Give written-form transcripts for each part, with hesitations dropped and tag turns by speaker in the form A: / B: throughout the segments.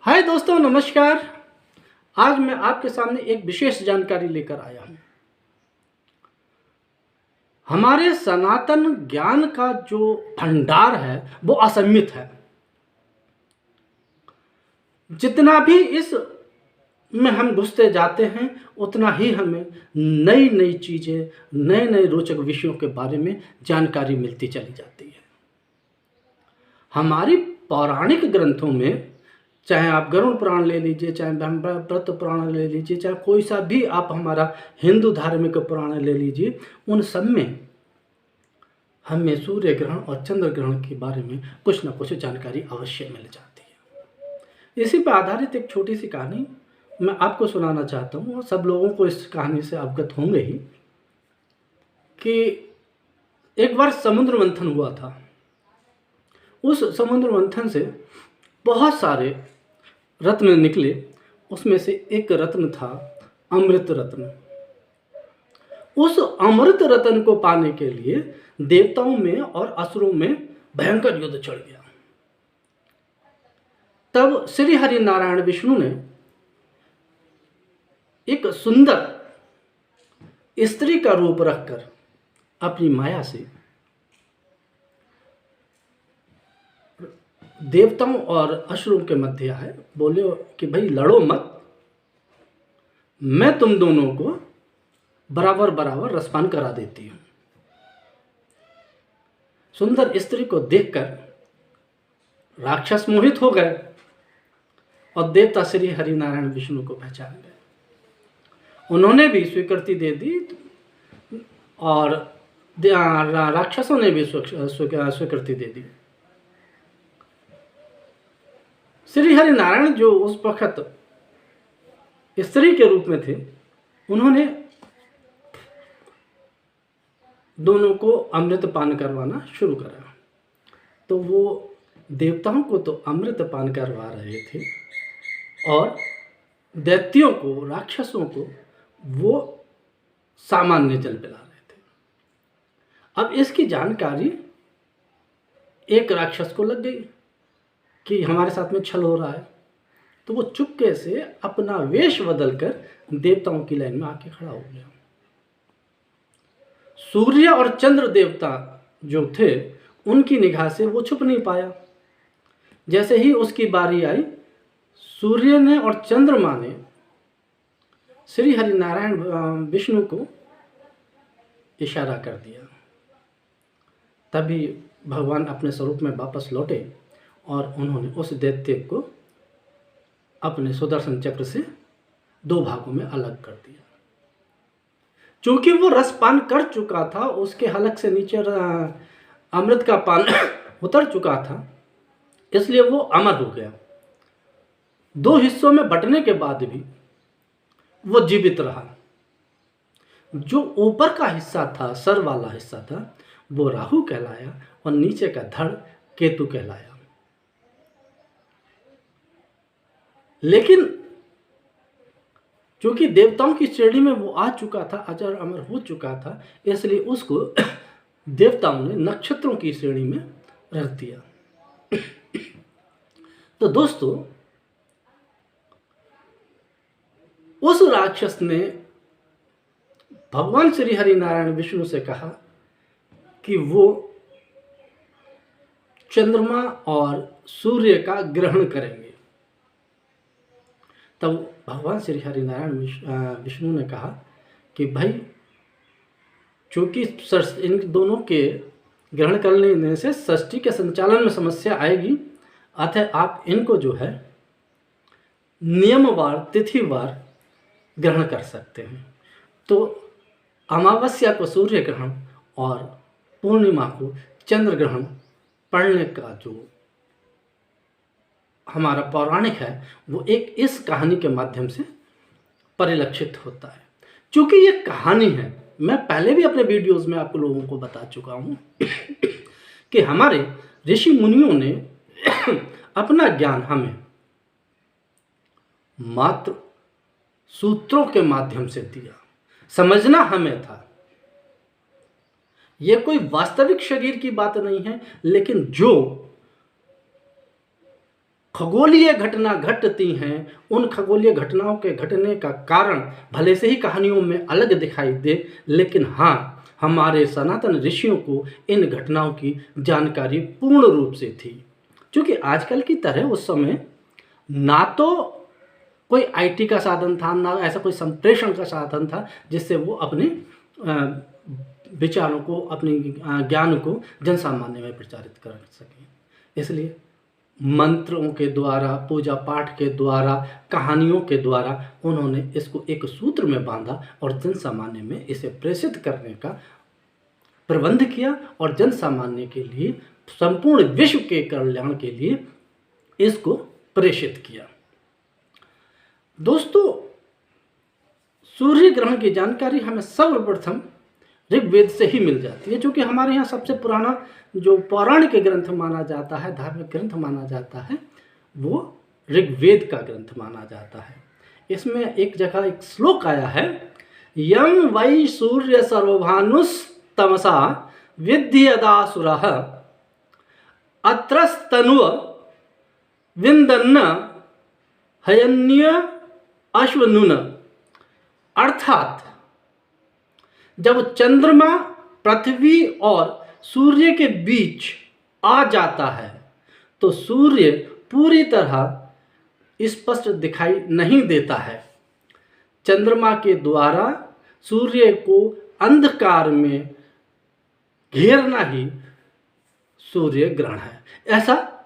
A: हाय दोस्तों, नमस्कार। आज मैं आपके सामने एक विशेष जानकारी लेकर आया हूँ। हमारे सनातन ज्ञान का जो भंडार है वो असीमित है। जितना भी इस में हम घुसते जाते हैं उतना ही हमें नई नई चीज़ें, नए नए रोचक विषयों के बारे में जानकारी मिलती चली जाती है। हमारी पौराणिक ग्रंथों में, चाहे आप गरुड़ पुराण ले लीजिए, चाहे ब्रह्मपुत्र पुराण ले लीजिए, चाहे कोई सा भी आप हमारा हिंदू धार्मिक पुराण ले लीजिए, उन सब में हमें सूर्य ग्रहण और चंद्र ग्रहण के बारे में कुछ न कुछ जानकारी अवश्य मिल जाती है। इसी पर आधारित एक छोटी सी कहानी मैं आपको सुनाना चाहता हूँ, और सब लोगों को इस कहानी से अवगत होंगे ही कि एक बार समुद्र मंथन हुआ था। उस समुद्र मंथन से बहुत सारे रत्न निकले। उसमें से एक रत्न था अमृत रत्न। उस अमृत रत्न को पाने के लिए देवताओं में और असुरों में भयंकर युद्ध छिड़ गया। तब श्री हरि नारायण विष्णु ने एक सुंदर स्त्री का रूप रखकर अपनी माया से देवताओं और असुरों के मध्य आए। बोले कि भाई लड़ो मत, मैं तुम दोनों को बराबर बराबर रसपान करा देती हूं। सुंदर स्त्री को देखकर राक्षस मोहित हो गए और देवता श्री हरि नारायण विष्णु को पहचान गए। उन्होंने भी स्वीकृति दे दी और राक्षसों ने भी स्वीकृति दे दी। श्री हरि नारायण जो उस वक्त स्त्री के रूप में थे, उन्होंने दोनों को अमृत पान करवाना शुरू करा। तो वो देवताओं को तो अमृत पान करवा रहे थे और दैत्यों को, राक्षसों को वो सामान्य जल पिला रहे थे। अब इसकी जानकारी एक राक्षस को लग गई कि हमारे साथ में छल हो रहा है। तो वो चुपके से अपना वेश बदलकर देवताओं की लाइन में आके खड़ा हो गया। सूर्य और चंद्र देवता जो थे, उनकी निगाह से वो छुप नहीं पाया। जैसे ही उसकी बारी आई, सूर्य ने और चंद्रमा ने श्री हरि नारायण विष्णु को इशारा कर दिया। तभी भगवान अपने स्वरूप में वापस लौटे और उन्होंने उस दैत्य को अपने सुदर्शन चक्र से दो भागों में अलग कर दिया। चूंकि वो रसपान कर चुका था, उसके हलक से नीचे अमृत का पान उतर चुका था, इसलिए वो अमर हो गया। दो हिस्सों में बंटने के बाद भी वो जीवित रहा। जो ऊपर का हिस्सा था, सर वाला हिस्सा था, वो राहु कहलाया और नीचे का धड़ केतु कहलाया। लेकिन क्योंकि देवताओं की श्रेणी में वो आ चुका था, अजर अमर हो चुका था, इसलिए उसको देवताओं ने नक्षत्रों की श्रेणी में रख दिया। तो दोस्तों, उस राक्षस ने भगवान श्री हरि नारायण विष्णु से कहा कि वो चंद्रमा और सूर्य का ग्रहण करेंगे। तब भगवान श्री हरि नारायण विष्णु ने कहा कि भाई, चूंकि इन दोनों के ग्रहण कर लेने से षष्ठी के संचालन में समस्या आएगी, अतः आप इनको जो है नियमवार, तिथिवार ग्रहण कर सकते हैं। तो अमावस्या को सूर्य ग्रहण और पूर्णिमा को चंद्र ग्रहण पढ़ने का जो हमारा पौराणिक है, वो एक इस कहानी के माध्यम से परिलक्षित होता है। चूंकि ये कहानी है, मैं पहले भी अपने वीडियोस में आप लोगों को बता चुका हूँ कि हमारे ऋषि मुनियों ने अपना ज्ञान हमें मात्र सूत्रों के माध्यम से दिया। समझना हमें था। यह कोई वास्तविक शरीर की बात नहीं है, लेकिन जो खगोलीय घटना घटती हैं, उन खगोलीय घटनाओं के घटने का कारण भले से ही कहानियों में अलग दिखाई दे, लेकिन हाँ, हमारे सनातन ऋषियों को इन घटनाओं की जानकारी पूर्ण रूप से थी। क्योंकि आजकल की तरह उस समय ना तो कोई आईटी का साधन था, ना ऐसा कोई संप्रेषण का साधन था जिससे वो अपने विचारों को, अपने ज्ञान को जनसामान्य में प्रचारित कर सकें। इसलिए मंत्रों के द्वारा, पूजा पाठ के द्वारा, कहानियों के द्वारा उन्होंने इसको एक सूत्र में बांधा और जनसामान्य में इसे प्रेषित करने का प्रबंध किया और जनसामान्य के लिए, संपूर्ण विश्व के कल्याण के लिए इसको प्रेषित किया। दोस्तों, सूर्य ग्रहण की जानकारी हमें सर्वप्रथम ऋग्वेद से ही मिल जाती है, जो कि हमारे यहाँ सबसे पुराना जो पौराणिक ग्रंथ माना जाता है, धार्मिक ग्रंथ माना जाता है, वो ऋग्वेद का ग्रंथ माना जाता है। इसमें एक जगह एक श्लोक आया है, यम वै सूर्य सर्वभानुस्तमसा विद्यदासुरः अत्रस्तनुव विन्दन्न हयन्य अश्वनुन। अर्थात जब चंद्रमा पृथ्वी और सूर्य के बीच आ जाता है तो सूर्य पूरी तरह स्पष्ट दिखाई नहीं देता है। चंद्रमा के द्वारा सूर्य को अंधकार में घेरना ही सूर्य ग्रहण है, ऐसा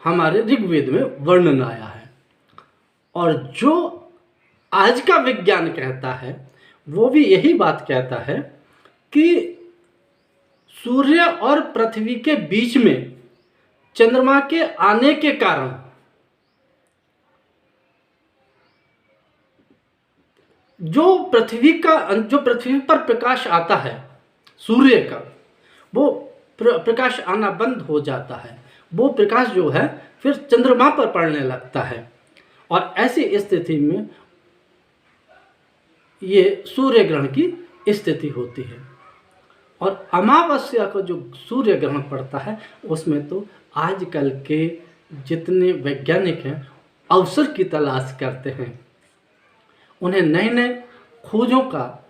A: हमारे ऋग्वेद में वर्णन आया है। और जो आज का विज्ञान कहता है वो भी यही बात कहता है कि सूर्य और पृथ्वी के बीच में चंद्रमा के आने के कारण जो पृथ्वी पर प्रकाश आता है सूर्य का, वो प्रकाश आना बंद हो जाता है। वो प्रकाश जो है फिर चंद्रमा पर पड़ने लगता है और ऐसी स्थिति में ये सूर्य ग्रहण की स्थिति होती है। और अमावस्या को जो सूर्य ग्रहण पड़ता है उसमें तो आजकल के जितने वैज्ञानिक हैं अवसर की तलाश करते हैं, उन्हें नए नए खोजों का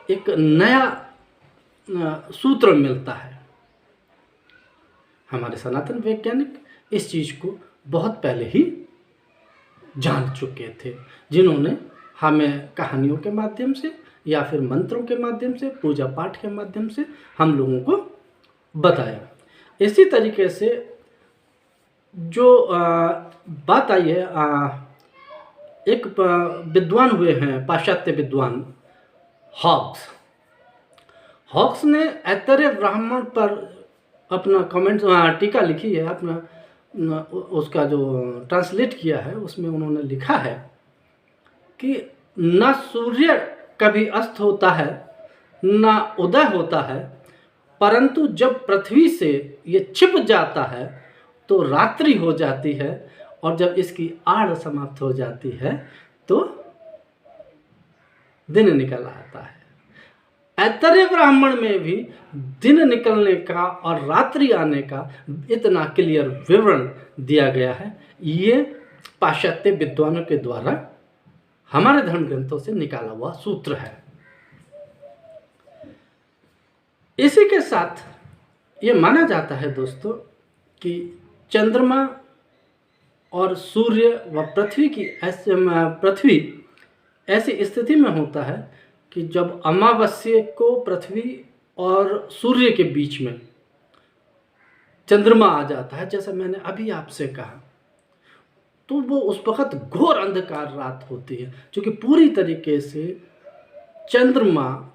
A: एक नया सूत्र मिलता है। हमारे सनातन वैज्ञानिक इस चीज़ को बहुत पहले ही जान चुके थे, जिन्होंने हमें कहानियों के माध्यम से या फिर मंत्रों के माध्यम से, पूजा पाठ के माध्यम से हम लोगों को बताया। इसी तरीके से जो बात आई है, एक विद्वान हुए हैं पाश्चात्य विद्वान हॉक्स ने ऐतरेय ब्राह्मण पर अपना कमेंट टीका लिखी है, अपना उसका जो ट्रांसलेट किया है उसमें उन्होंने लिखा है कि न सूर्य कभी अस्त होता है न उदय होता है, परंतु जब पृथ्वी से ये छिप जाता है तो रात्रि हो जाती है और जब इसकी आड़ समाप्त हो जाती है तो दिन निकल आता है। ऐतरेय ब्राह्मण में भी दिन निकलने का और रात्रि आने का इतना क्लियर विवरण दिया गया है। ये पाश्चात्य विद्वानों के द्वारा हमारे धर्म ग्रंथों से निकाला हुआ सूत्र है। इसी के साथ ये माना जाता है दोस्तों कि चंद्रमा और सूर्य व पृथ्वी ऐसी स्थिति में होता है कि जब अमावस्या को पृथ्वी और सूर्य के बीच में चंद्रमा आ जाता है, जैसा मैंने अभी आपसे कहा, तो वो उस वक़्त घोर अंधकार रात होती है, क्योंकि पूरी तरीके से चंद्रमा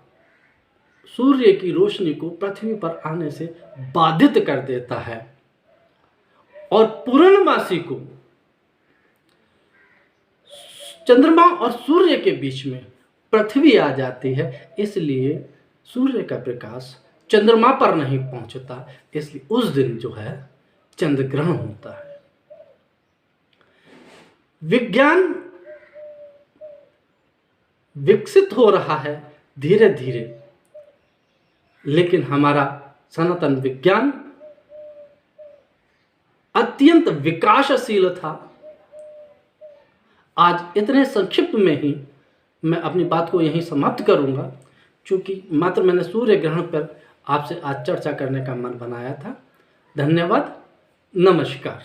A: सूर्य की रोशनी को पृथ्वी पर आने से बाधित कर देता है। और पूर्णमासी को चंद्रमा और सूर्य के बीच में पृथ्वी आ जाती है, इसलिए सूर्य का प्रकाश चंद्रमा पर नहीं पहुंचता, इसलिए उस दिन जो है चंद्र ग्रहण होता है। विज्ञान विकसित हो रहा है धीरे धीरे, लेकिन हमारा सनातन विज्ञान अत्यंत विकासशील था। आज इतने संक्षिप्त में ही मैं अपनी बात को यहीं समाप्त करूंगा, क्योंकि मात्र मैंने सूर्य ग्रहण पर आपसे आज चर्चा करने का मन बनाया था। धन्यवाद, नमस्कार।